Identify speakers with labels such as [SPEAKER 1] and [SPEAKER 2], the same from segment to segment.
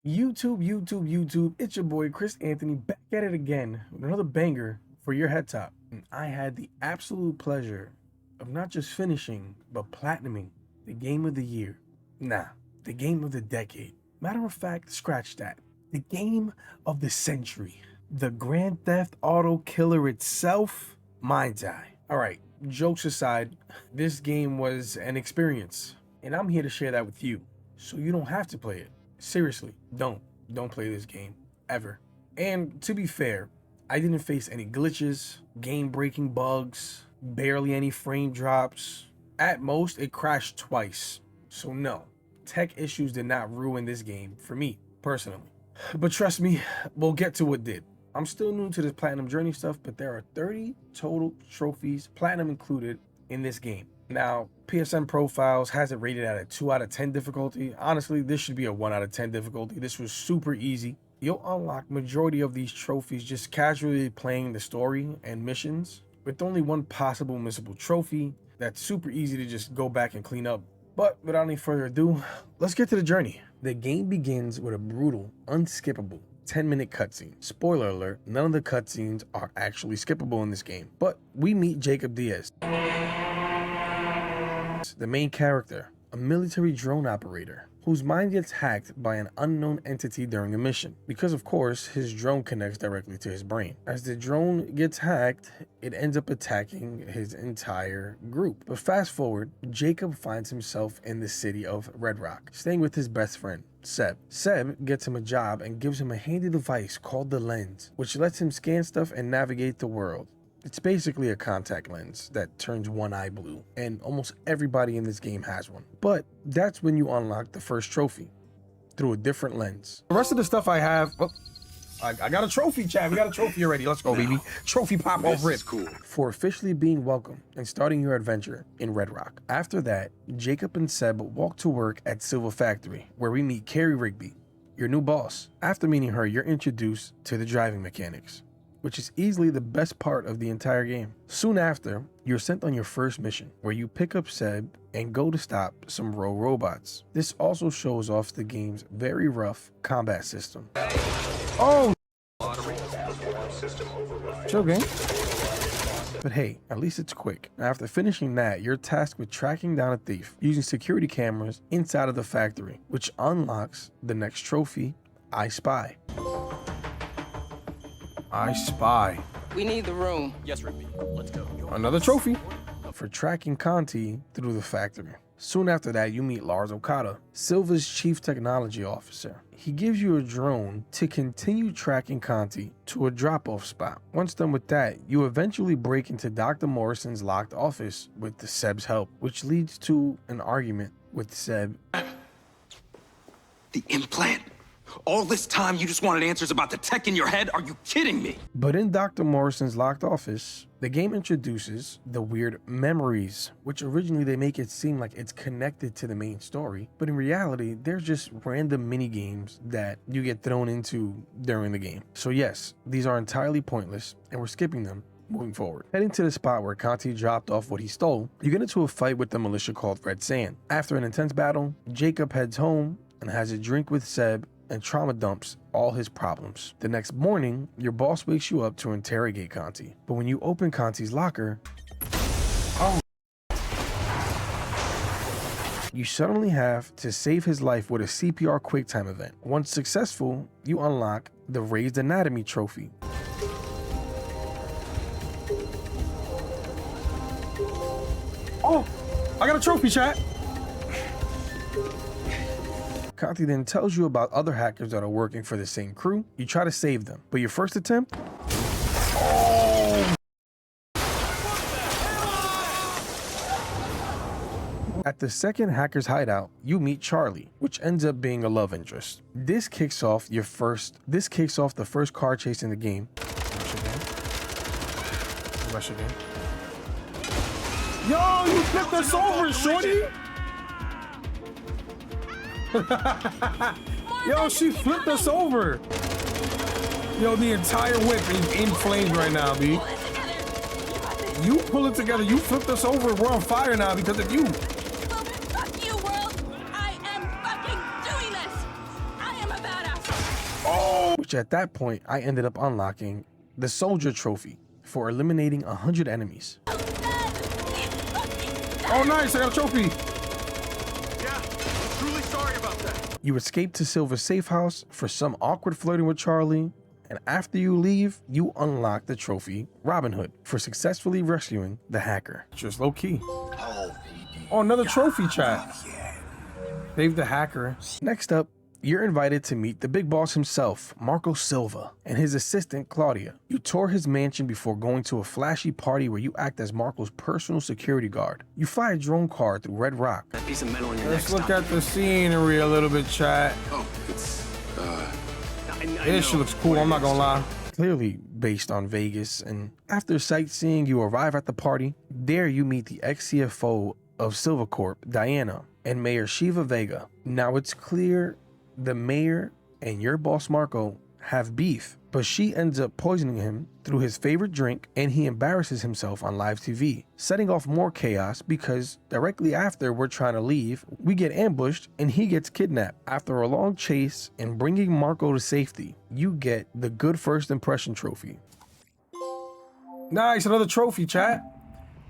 [SPEAKER 1] YouTube, it's your boy Chris Anthony back at it again with another banger for your head top. And I had the absolute pleasure of not just finishing, but platinuming the game of the year. Nah, the game of the decade. Matter of fact, scratch that. The game of the century. The Grand Theft Auto killer itself, Mindseye. All right, jokes aside, this game was an experience, and I'm here to share that with you, so you don't have to play it. Seriously, don't play this game, ever. And to be fair, I didn't face any glitches, game-breaking bugs, barely any frame drops. At most, it crashed twice. So no, tech issues did not ruin this game for me, personally. But trust me, we'll get to what did. I'm still new to this platinum journey stuff, but there are 30 total trophies, platinum included, in this game. Now, PSN Profiles has it rated at a 2 out of 10 difficulty. Honestly, this should be a 1 out of 10 difficulty. This was super easy. You'll unlock majority of these trophies just casually playing the story and missions, with only one possible missable trophy that's super easy to just go back and clean up. But without any further ado, let's get to the journey. The game begins with a brutal, unskippable 10-minute cutscene. Spoiler alert, none of the cutscenes are actually skippable in this game, but we meet Jacob Diaz, the main character, a military drone operator whose mind gets hacked by an unknown entity during a mission, because of course his drone connects directly to his brain. As the drone gets hacked, it ends up attacking his entire group. But fast forward, Jacob finds himself in the city of Red Rock, staying with his best friend, Seb. Seb gets him a job and gives him a handy device called the lens, which lets him scan stuff and navigate the world. It's basically a contact lens that turns one eye blue, and almost everybody in this game has one. But that's when you unlock the first trophy, through a different lens. The rest of the stuff I have, well, I got a trophy, Chad. We got a trophy already. Let's go, baby. Trophy pop off rip. Cool. For officially being welcome and starting your adventure in Red Rock. After that, Jacob and Seb walk to work at Silva factory, where we meet Carrie Rigby, your new boss. After meeting her, you're introduced to the driving mechanics, which is easily the best part of the entire game. Soon after, you're sent on your first mission, where you pick up Seb and go to stop some rogue robots. This also shows off the game's very rough combat system. Oh! Chill, game. But hey, at least it's quick. After finishing that, you're tasked with tracking down a thief using security cameras inside of the factory, which unlocks the next trophy, I Spy. I Spy.
[SPEAKER 2] We need the room.
[SPEAKER 3] Yes, Rigby. Let's go.
[SPEAKER 1] Another trophy for tracking Conti through the factory. Soon after that, you meet Lars Okada, Silva's chief technology officer. He gives you a drone to continue tracking Conti to a drop-off spot. Once done with that, you eventually break into Dr. Morrison's locked office with the Seb's help, which leads to an argument with Seb.
[SPEAKER 4] The implant? All this time you just wanted answers about the tech in your head? Are you kidding me?
[SPEAKER 1] But in Dr. Morrison's locked office, the game introduces the weird memories, which originally they make it seem like it's connected to the main story, but in reality, they're just random mini games that you get thrown into during the game. So yes, these are entirely pointless, and we're skipping them moving forward. Heading to the spot where Conti dropped off what he stole, you get into a fight with the militia called Red Sand. After an intense battle, Jacob heads home and has a drink with Seb and trauma dumps all his problems. The next morning, your boss wakes you up to interrogate Conti. But when you open Conti's locker, you suddenly have to save his life with a CPR QuickTime event. Once successful, you unlock the Raised Anatomy trophy. Oh, I got a trophy, chat. Conti then tells you about other hackers that are working for the same crew. You try to save them, but your first attempt, At the second hacker's hideout, you meet Charlie, which ends up being a love interest. This kicks off the first car chase in the game. Yo, you flipped us over, shorty! Yo, she flipped us over. Yo, the entire whip is in flames right now, B. You pull it together. You flipped us over. We're on fire now because of you.
[SPEAKER 5] Well, fuck you, world. I am fucking doing this. I am a badass.
[SPEAKER 1] which at that point I ended up unlocking the soldier trophy for eliminating 100 enemies.
[SPEAKER 2] Oh, nice, I got a trophy.
[SPEAKER 3] Yeah, I'm truly sorry about that.
[SPEAKER 1] You escape to Silva's safe house for some awkward flirting with Charlie, and after you leave, you unlock the trophy Robin Hood for successfully rescuing the hacker.
[SPEAKER 2] Just low key. Oh, another trophy, chat. Save the hacker.
[SPEAKER 1] Next up, you're invited to meet the big boss himself, Marco Silva, and his assistant, Claudia. You tour his mansion before going to a flashy party where you act as Marco's personal security guard. You fly a drone car through Red Rock.
[SPEAKER 3] That piece of metal in your
[SPEAKER 2] Let's look at the scenery a little bit, chat.
[SPEAKER 3] Oh, it's,
[SPEAKER 2] This shit looks cool, I'm not gonna lie.
[SPEAKER 1] Clearly based on Vegas, and after sightseeing, you arrive at the party. There you meet the ex-CFO of Silva Corp, Diana, and Mayor Shiva Vega. Now it's clear the mayor and your boss Marco have beef, but she ends up poisoning him through his favorite drink, and he embarrasses himself on live TV, setting off more chaos because directly after we're trying to leave, we get ambushed and he gets kidnapped. After a long chase and bringing Marco to safety, you get the good first impression trophy.
[SPEAKER 2] Nice, another trophy, chat.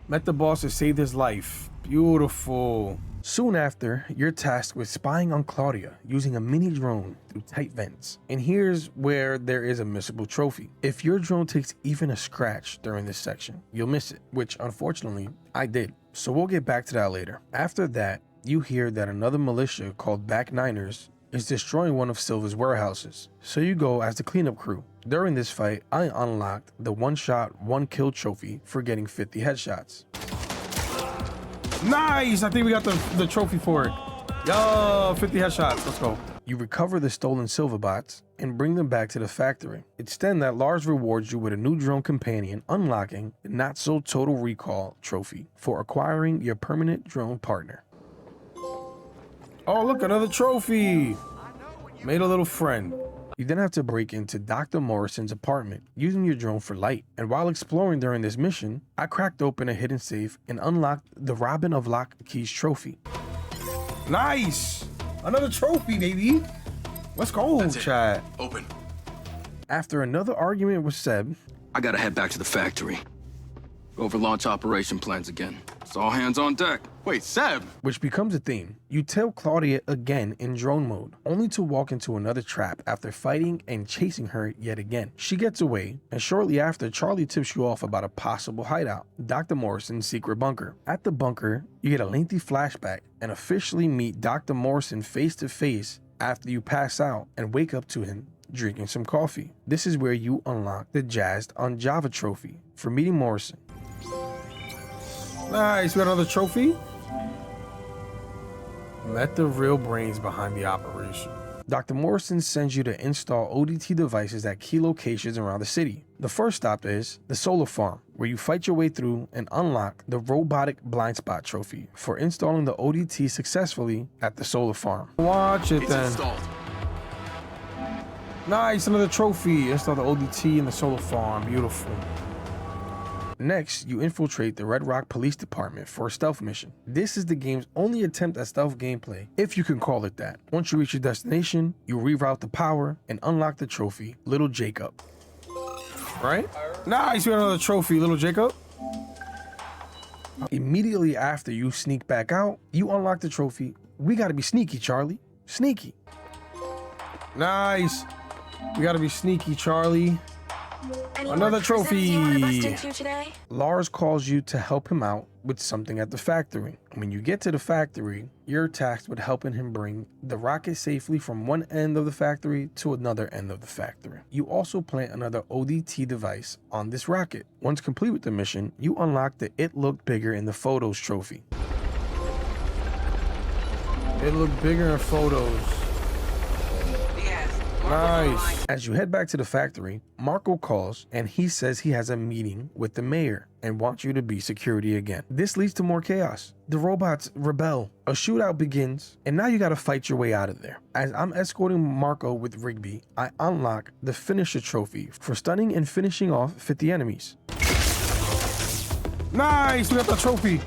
[SPEAKER 2] Met the boss that saved his life. Beautiful.
[SPEAKER 1] Soon after, you're tasked with spying on Claudia using a mini drone through tight vents. And here's where there is a missable trophy. If your drone takes even a scratch during this section, you'll miss it, which unfortunately I did. So we'll get back to that later. After that, you hear that another militia called Back Niners is destroying one of Silva's warehouses. So you go as the cleanup crew. During this fight, I unlocked the one-shot, one-kill trophy for getting 50 headshots.
[SPEAKER 2] Nice, I think we got the trophy for it. Yo, 50 headshots, let's go.
[SPEAKER 1] You recover the stolen Silva bots and bring them back to the factory. It's then that Lars rewards you with a new drone companion, unlocking the Not So Total Recall trophy for acquiring your permanent drone partner.
[SPEAKER 2] Oh, look, another trophy. Made a little friend.
[SPEAKER 1] You then have to break into Dr. Morrison's apartment using your drone for light. And while exploring during this mission, I cracked open a hidden safe and unlocked the Robin of Lock Keys trophy.
[SPEAKER 2] Nice. Another trophy, baby. Let's go, chat.
[SPEAKER 3] Open.
[SPEAKER 1] After another argument with Seb,
[SPEAKER 4] I gotta head back to the factory. Go over launch operation plans again. It's all hands on deck.
[SPEAKER 3] Wait, Seb.
[SPEAKER 1] which becomes a theme, you tell Claudia again in drone mode, only to walk into another trap after fighting and chasing her yet again. She gets away, and shortly after, Charlie tips you off about a possible hideout, Dr. Morrison's secret bunker. At the bunker, you get a lengthy flashback and officially meet Dr. Morrison face to face after you pass out and wake up to him drinking some coffee. This is where you unlock the Jazzed on Java trophy for meeting Morrison.
[SPEAKER 2] Nice, we got another trophy. Met the real brains behind the operation.
[SPEAKER 1] Dr. Morrison sends you to install ODT devices at key locations around the city. The first stop is the solar farm, where you fight your way through and unlock the robotic blind spot trophy for installing the ODT successfully at the solar farm.
[SPEAKER 2] Watch it
[SPEAKER 3] It's
[SPEAKER 2] then.
[SPEAKER 3] installed.
[SPEAKER 2] Nice, another trophy. Install the ODT in the solar farm. Beautiful.
[SPEAKER 1] Next, you infiltrate the Red Rock Police Department for a stealth mission. This is the game's only attempt at stealth gameplay, if you can call it that. Once you reach your destination, you reroute the power and unlock the trophy, Little Jacob.
[SPEAKER 2] Right? Nice, we got another trophy, little Jacob.
[SPEAKER 1] Immediately after you sneak back out, you unlock the trophy. We gotta be sneaky, Charlie. Sneaky.
[SPEAKER 2] Nice. We gotta be sneaky, Charlie. Another trophy.
[SPEAKER 1] Lars calls you to help him out with something at the factory. When you get to the factory, you're tasked with helping him bring the rocket safely from one end of the factory to another end of the factory. You also plant another ODT device on this rocket. Once complete with the mission, you unlock the It Looked Bigger in the Photos trophy.
[SPEAKER 2] It looked bigger in photos. Nice.
[SPEAKER 1] As you head back to the factory, Marco calls and he says he has a meeting with the mayor and wants you to be security again. This leads to more chaos. The robots rebel. A shootout begins, and now you gotta fight your way out of there. As I'm escorting Marco with Rigby, I unlock the Finisher trophy for stunning and finishing off 50 enemies.
[SPEAKER 2] Nice, we got the trophy.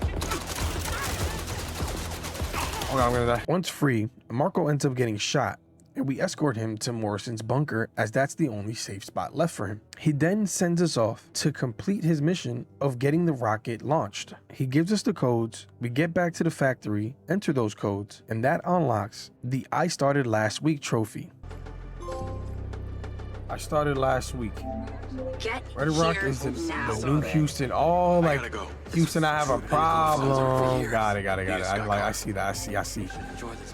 [SPEAKER 2] Oh God, I'm gonna die.
[SPEAKER 1] Once free, Marco ends up getting shot and we escort him to Morrison's bunker as that's the only safe spot left for him. He then sends us off to complete his mission of getting the rocket launched. He gives us the codes, we get back to the factory, enter those codes, and that unlocks the I Started Last Week trophy.
[SPEAKER 2] I started last week.
[SPEAKER 5] Get
[SPEAKER 2] Red Rock
[SPEAKER 5] here
[SPEAKER 2] is
[SPEAKER 5] now.
[SPEAKER 2] the new Houston. Oh, like
[SPEAKER 3] gotta go.
[SPEAKER 2] Houston, I have a problem. Got it. I see that. I see.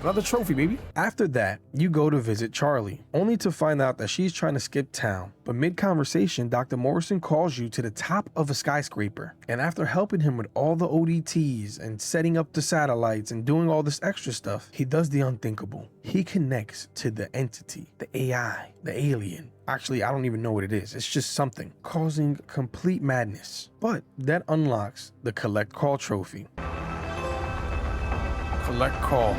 [SPEAKER 2] Another trophy, baby.
[SPEAKER 1] After that, you go to visit Charlie, only to find out that she's trying to skip town. But mid-conversation, Dr. Morrison calls you to the top of a skyscraper. And after helping him with all the ODTs and setting up the satellites and doing all this extra stuff, he does the unthinkable. He connects to the entity, the AI, the alien. Actually, I don't even know what it is. It's just something, causing complete madness. But that unlocks the Collect Call trophy.
[SPEAKER 2] Collect call.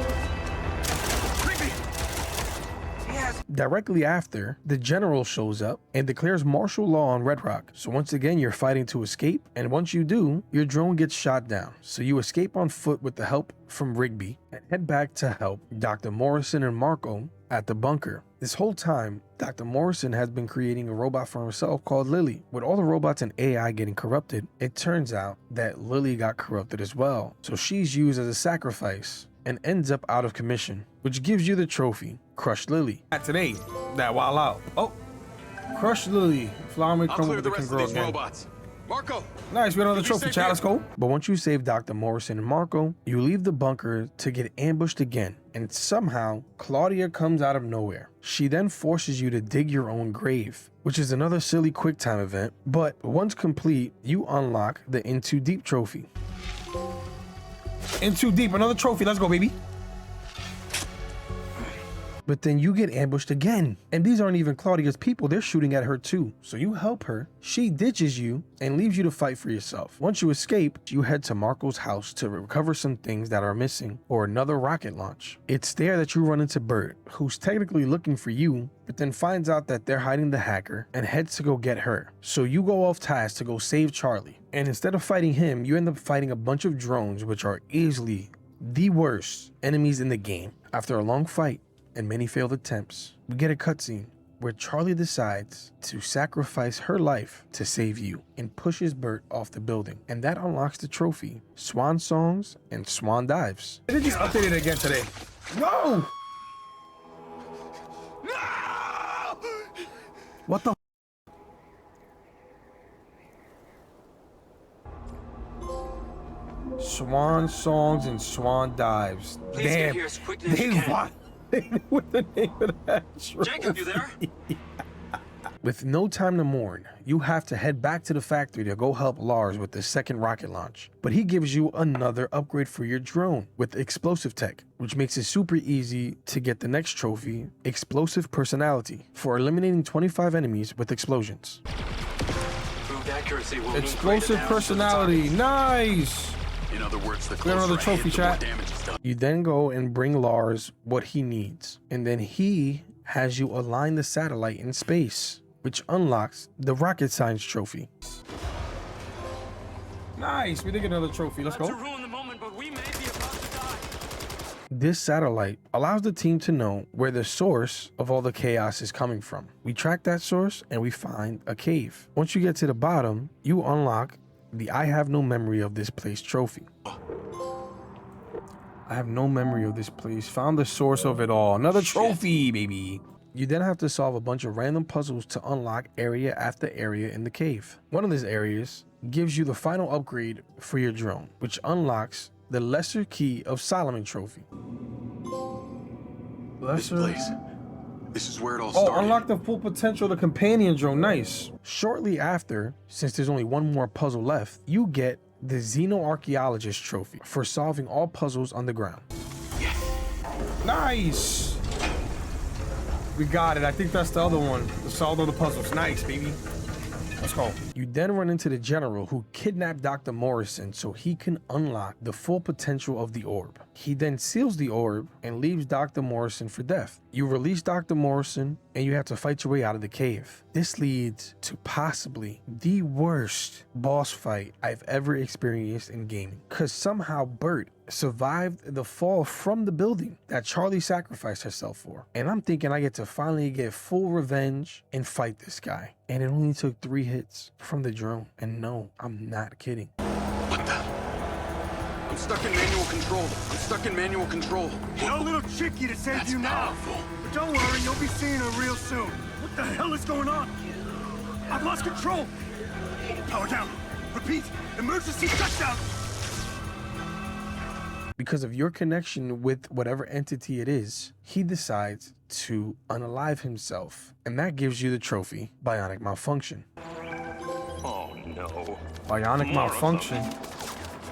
[SPEAKER 1] Directly after, the general shows up and declares martial law on Red Rock. So once again, you're fighting to escape, and once you do, your drone gets shot down. So you escape on foot with the help from Rigby and head back to help Dr. Morrison and Marco at the bunker. This whole time, Dr. Morrison has been creating a robot for himself called Lily. With all the robots and AI getting corrupted, it turns out that Lily got corrupted as well. So she's used as a sacrifice and ends up out of commission, which gives you the trophy, Crush Lily.
[SPEAKER 2] Today, that while out. Oh, Crush Lily. Flower may
[SPEAKER 3] I'll
[SPEAKER 2] come
[SPEAKER 3] clear
[SPEAKER 2] with
[SPEAKER 3] the
[SPEAKER 2] the
[SPEAKER 3] rest of
[SPEAKER 2] grow
[SPEAKER 3] these
[SPEAKER 2] again.
[SPEAKER 3] robots. Marco,
[SPEAKER 2] Nice, we got another
[SPEAKER 3] You
[SPEAKER 2] trophy,
[SPEAKER 3] safe
[SPEAKER 2] child.
[SPEAKER 3] here?
[SPEAKER 2] Let's go.
[SPEAKER 1] But once you save Dr. Morrison and Marco, you leave the bunker to get ambushed again. And somehow, Claudia comes out of nowhere. She then forces you to dig your own grave, which is another silly QuickTime event. But once complete, you unlock the In Too Deep trophy.
[SPEAKER 2] In too deep, another trophy. Let's go, baby.
[SPEAKER 1] But then you get ambushed again. And these aren't even Claudia's people, they're shooting at her too. So you help her, she ditches you, and leaves you to fight for yourself. Once you escape, you head to Marco's house to recover some things that are missing, or another rocket launch. It's there that you run into Bert, who's technically looking for you, but then finds out that they're hiding the hacker and heads to go get her. So you go off task to go save Charlie. And instead of fighting him, you end up fighting a bunch of drones, which are easily the worst enemies in the game. After a long fight, and many failed attempts, we get a cutscene where Charlie decides to sacrifice her life to save you and pushes Bert off the building. And that unlocks the trophy, Swan Songs and Swan Dives.
[SPEAKER 2] They just updated it again today. No! What the? Swan Songs and Swan Dives.
[SPEAKER 5] Please get
[SPEAKER 2] Damn.
[SPEAKER 5] here as quickly as you
[SPEAKER 2] They
[SPEAKER 5] can.
[SPEAKER 2] want with the name of that trophy.
[SPEAKER 5] Jacob, you there?
[SPEAKER 1] With no time to mourn, you have to head back to the factory to go help Lars with the second rocket launch. But he gives you another upgrade for your drone with explosive tech, which makes it super easy to get the next trophy, Explosive Personality, for eliminating 25 enemies with explosions.
[SPEAKER 5] Improved accuracy will mean
[SPEAKER 2] Explosive
[SPEAKER 5] greater damage to the
[SPEAKER 2] personality. Nice.
[SPEAKER 3] in other words, the
[SPEAKER 2] Got another
[SPEAKER 3] closer I hit,
[SPEAKER 2] trophy,
[SPEAKER 3] the more
[SPEAKER 2] chat.
[SPEAKER 3] damage is done.
[SPEAKER 1] You then go and bring Lars what he needs, and then he has you align the satellite in space, which unlocks the Rocket Science trophy.
[SPEAKER 2] Nice. We did get another trophy. Let's
[SPEAKER 5] target.
[SPEAKER 2] go.
[SPEAKER 5] Not to ruin the moment, but we may be about to die.
[SPEAKER 1] This satellite allows the team to know where the source of all the chaos is coming from. We track that source and we find a cave. Once you get to the bottom, you unlock the I Have No Memory of This Place trophy.
[SPEAKER 2] I have no memory of this place. Found the source of it all. Another trophy, baby.
[SPEAKER 1] You then have to solve a bunch of random puzzles to unlock area after area in the cave. One of these areas gives you the final upgrade for your drone, which unlocks the Lesser Key of Solomon trophy.
[SPEAKER 3] This place. This is where it all
[SPEAKER 2] Oh,
[SPEAKER 3] started.
[SPEAKER 2] unlock the full potential of the companion drone. Nice.
[SPEAKER 1] Shortly after, since there's only one more puzzle left, you get the Xenoarchaeologist trophy for solving all puzzles on the ground.
[SPEAKER 2] Nice. We got it. I think that's the other one. To solve all the puzzles. Nice, baby. Let's go.
[SPEAKER 1] You then run into the general who kidnapped Dr. Morrison so he can unlock the full potential of the orb. He then seals the orb and leaves Dr. Morrison for death. You release Dr. Morrison and you have to fight your way out of the cave. This leads to possibly the worst boss fight I've ever experienced in gaming, because somehow Bert
[SPEAKER 2] survived the fall from the building that Charlie sacrificed herself for. And I'm thinking I get to finally get full revenge and fight this guy. And it only took 3 hits from the drone. And no, I'm not kidding.
[SPEAKER 4] What the? I'm stuck in manual control. I'm stuck in manual control.
[SPEAKER 3] A little tricky to save
[SPEAKER 4] That's
[SPEAKER 3] you now.
[SPEAKER 4] powerful.
[SPEAKER 3] But don't worry, you'll be seeing her real soon. What the hell is going on? I've lost control. Power down. Repeat. Emergency shutdown.
[SPEAKER 2] Because of your connection with whatever entity it is, he decides to unalive himself. And that gives you the trophy, Bionic Malfunction.
[SPEAKER 3] Oh no.
[SPEAKER 2] Bionic Malfunction.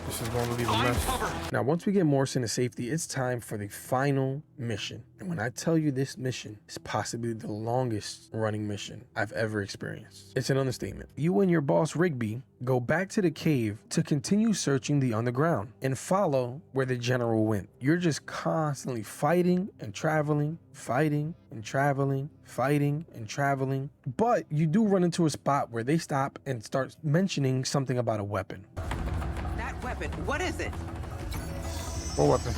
[SPEAKER 2] This is going to leave a mess. Now, once we get Morrison to safety, it's time for the final mission. And when I tell you this mission is possibly the longest running mission I've ever experienced, it's an understatement. You and your boss, Rigby, go back to the cave to continue searching the underground and follow where the general went. You're just constantly fighting and traveling, fighting and traveling, fighting and traveling. But you do run into a spot where they stop and start mentioning something about a weapon.
[SPEAKER 6] Weapon. What is it?
[SPEAKER 2] What weapon?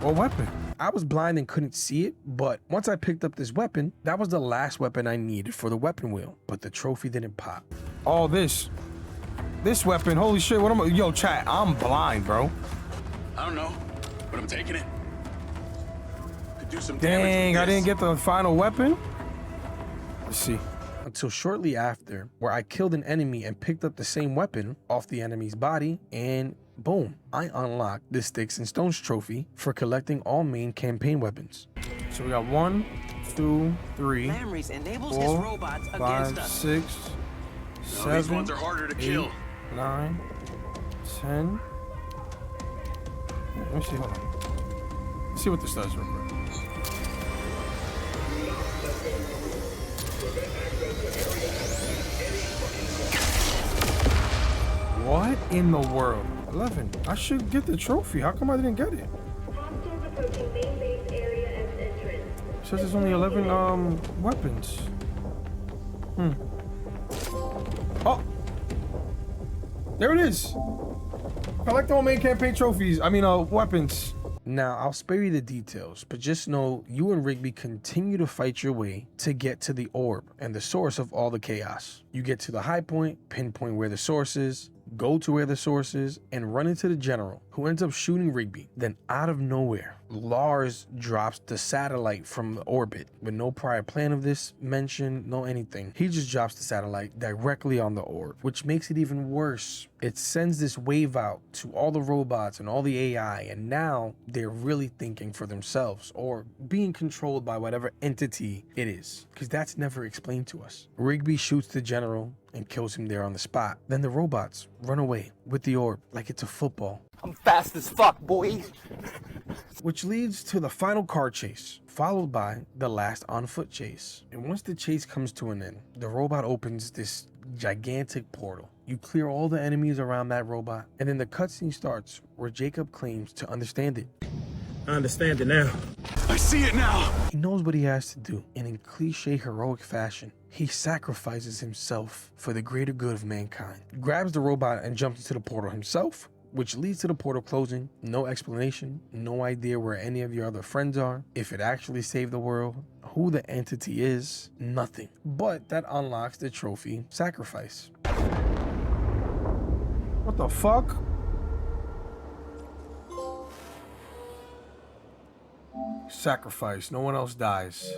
[SPEAKER 2] What weapon? I was blind and couldn't see it, but once I picked up this weapon, that was the last weapon I needed for the weapon wheel. But the trophy didn't pop.
[SPEAKER 1] All this weapon, holy shit, what am I? Yo, chat, I'm blind, bro.
[SPEAKER 4] I don't know, but I'm taking it. Could do some damage with
[SPEAKER 1] Dang, I
[SPEAKER 4] this.
[SPEAKER 1] didn't get the final weapon. Let's see.
[SPEAKER 2] Until shortly after, where I killed an enemy and picked up the same weapon off the enemy's body, and boom, I unlocked the Sticks and Stones trophy for collecting all main campaign weapons.
[SPEAKER 1] So we got 1, 2, 3,
[SPEAKER 6] Lamries enables his
[SPEAKER 1] 4,
[SPEAKER 6] robots
[SPEAKER 1] 5,
[SPEAKER 6] against us.
[SPEAKER 1] 6,
[SPEAKER 4] No, these
[SPEAKER 1] 7,
[SPEAKER 4] ones are harder to
[SPEAKER 1] 8,
[SPEAKER 4] kill.
[SPEAKER 1] 9, 10. Let me see, hold on. Let's see what this does real quick. What in the world? 11. I should get the trophy. How come I didn't get it? It says there's only 11 weapons. Oh! There it is! Collect all main campaign trophies. I mean, weapons.
[SPEAKER 2] Now, I'll spare you the details, but just know you and Rigby continue to fight your way to get to the orb and the source of all the chaos. You get to the high point, pinpoint where the source is, go to where the source is, and run into the general, who ends up shooting Rigby. Then out of nowhere, Lars drops the satellite from the orbit with no prior plan of this mention, no anything. He just drops the satellite directly on the orb, which makes it even worse. It sends this wave out to all the robots and all the AI, and now they're really thinking for themselves or being controlled by whatever entity it is, because that's never explained to us. Rigby shoots the general and kills him there on the spot. Then the robots run away with the orb like it's a football.
[SPEAKER 7] I'm fast as fuck, boy.
[SPEAKER 2] Which leads to the final car chase, followed by the last on-foot chase. And once the chase comes to an end, the robot opens this gigantic portal. You clear all the enemies around that robot, and then the cutscene starts where Jacob claims to understand it.
[SPEAKER 1] I understand it now.
[SPEAKER 4] I see it now.
[SPEAKER 2] He knows what he has to do, and in cliche heroic fashion, he sacrifices himself for the greater good of mankind. Grabs the robot and jumps into the portal himself, which leads to the portal closing. No explanation, no idea where any of your other friends are, if it actually saved the world, who the entity is, nothing. But that unlocks the trophy sacrifice.
[SPEAKER 1] What the fuck? Sacrifice. No one else dies.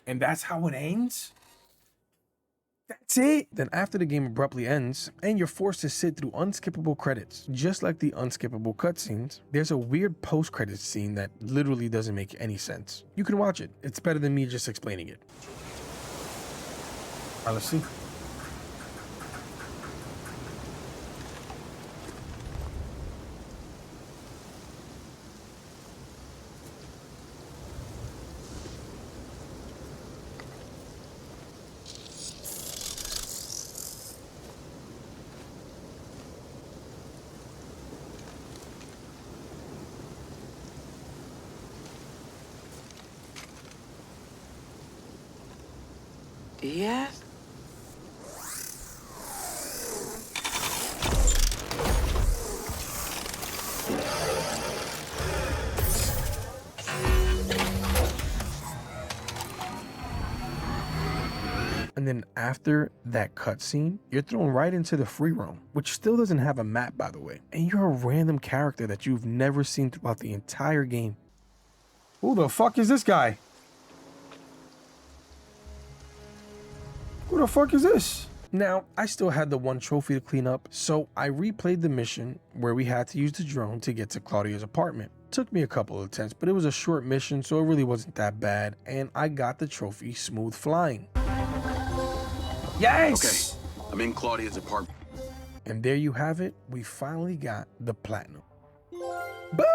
[SPEAKER 1] And that's how it ends? That's it?
[SPEAKER 2] Then after the game abruptly ends, and you're forced to sit through unskippable credits, just like the unskippable cutscenes, there's a weird post-credits scene that literally doesn't make any sense. You can watch it. It's better than me just explaining it.
[SPEAKER 1] Alright, let's see.
[SPEAKER 6] Yes?
[SPEAKER 2] And then after that cutscene, you're thrown right into the free roam, which still doesn't have a map, by the way. And you're a random character that you've never seen throughout the entire game. Who the fuck is this guy? Who the fuck is this? Now, I still had the one trophy to clean up, so I replayed the mission where we had to use the drone to get to Claudia's apartment. Took me a couple of attempts, but it was a short mission, so it really wasn't that bad, and I got the trophy smooth flying. Yes!
[SPEAKER 3] Okay, I'm in Claudia's apartment.
[SPEAKER 2] And there you have it. We finally got the platinum. Boom!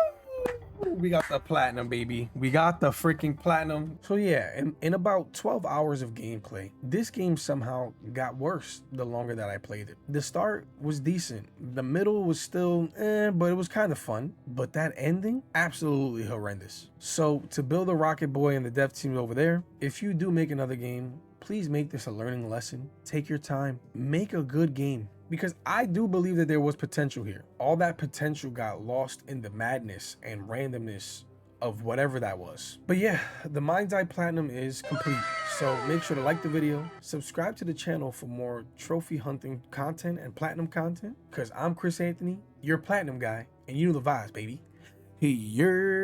[SPEAKER 2] We got the platinum, baby. We got the freaking platinum. So yeah, in about 12 hours of gameplay, this game somehow got worse the longer that I played it. The start was decent. The middle was still but it was kind of fun. But that ending, absolutely horrendous. So to build a Rocket Boy and the dev team over there, if you do make another game, please make this a learning lesson. Take your time. Make a good game. Because I do believe that there was potential here. All that potential got lost in the madness and randomness of whatever that was. But yeah, the Mindseye Platinum is complete. So make sure to like the video, subscribe to the channel for more trophy hunting content and platinum content. Because I'm Chris Anthony, your platinum guy, and you know the vibes, baby. Hey, you're